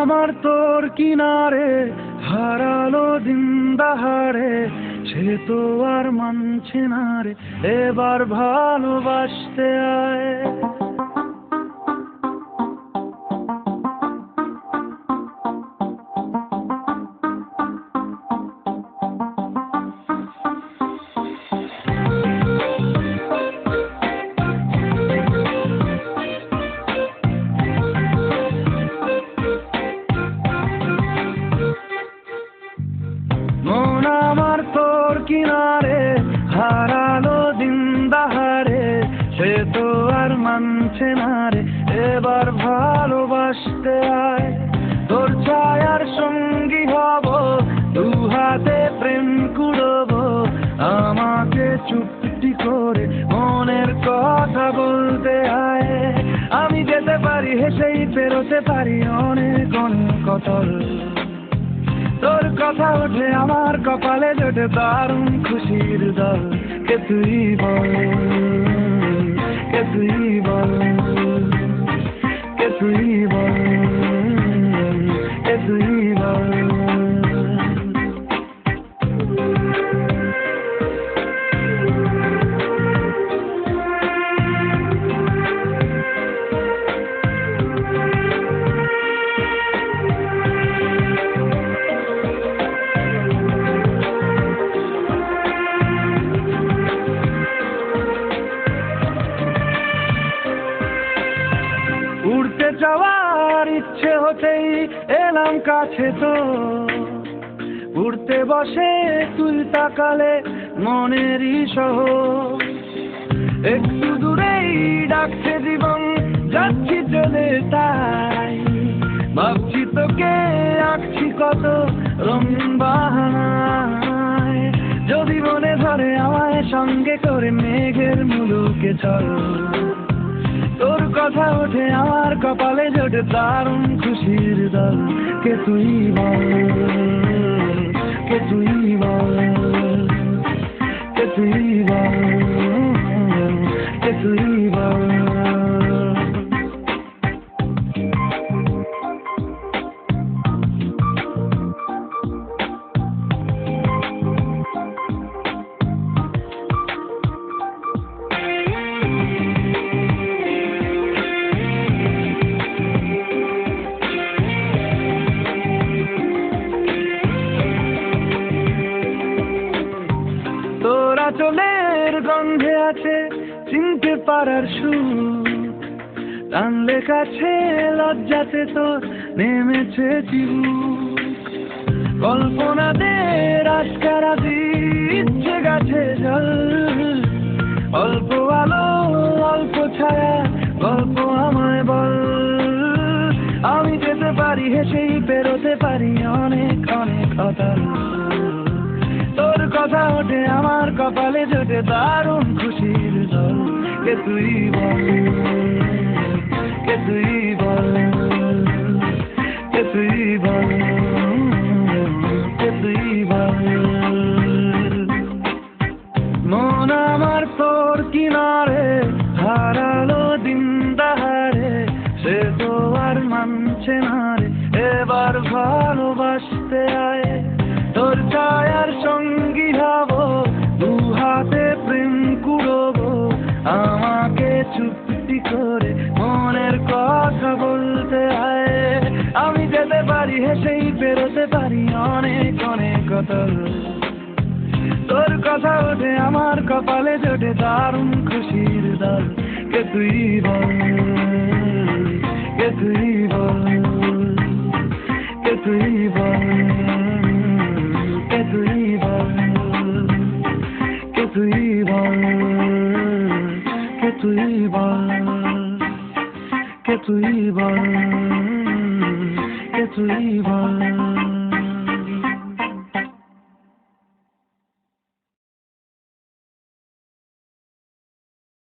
আমার তোর কিনারে হারালো দিন দাহারে, সে তো আর মানছে না রে, এবার ভালোবাসতে আয়। মন আমার তোর কিনারে হারালো দিন দাহারে, সে তো আর মানছে না রে, এবার ভালোবাসতে আয়। তোর ছায়ার সঙ্গী হব, দু হাতে প্রেম কুড়বো, আমাকে চুপটি করে মনের কথা বলতে আয়। আমি যেতে পারি হেসেই পেরোতে পারি অনেক অনেক অতল, তোর কথা ওঠে আমার কপালে জোটে দারুণ খুশির দল। কে তুই বল, কে তুই বল, কে তুই বল, কে তুই বল। উড়তে যাওয়ার ইচ্ছে হতেই এলাম কাছে তো, উড়তে বসে তুই তাকালে মনেরই শহর। একটু দূরেই ডাকছে জীবন, যাচ্ছি চলে তাই ভাবছি তোকে আঁকছি কত রঙিন বাহানায়। যদি মনে ধরে আমায় সঙ্গে করে মেঘের মুলুকে চল, তোর কথা ওঠে আমার কপালে জোটে দারুণ খুশির দল। কে তুই বল, কে তুই বল, কে তুই বল, কে তুই বল। তোরা চলের গন্ধে আছে চিনতে পারার সুর, টানলে কাছে লজ্জাতে তোর নেমেছে চিবুক। কল্পনাদের আজকারা দিচ্ছে গাছে জল, অল্প আলো অল্প ছায়া গল্প আমায় বল। আমি যেতে পারি হেসেই পেরোতে পারি অনেক অনেক অতল, তোর কথা ওঠে আমার কপালে জোটে দারুণ খুশির দল। কে তুই বল, কে তুই বল, কে তুই বল, কে তুই বল। মন আমার তোর কিনারে হারালো দিন দাহারে, সে তো আর মানছে না রে, এবার ভালোবাসতে আয়। তোর ছায়ার সঙ্গী হব, দু হাতে প্রেম কুড়বো, আমাকে চুপটি করে মনের কথা বলতে আয়। আমি যেতে পারি হেসেই পেরোতে পারি অনেক অনেক অতল, তোর কথা ওঠে আমার কপালে জোটে দারুণ খুশির দল। কে তুই বল, কে তুই বল, কে তুই বল, কে তুই বল, কে তুই বল, কে তুই বল, কে তুই বল, কে তুই বল।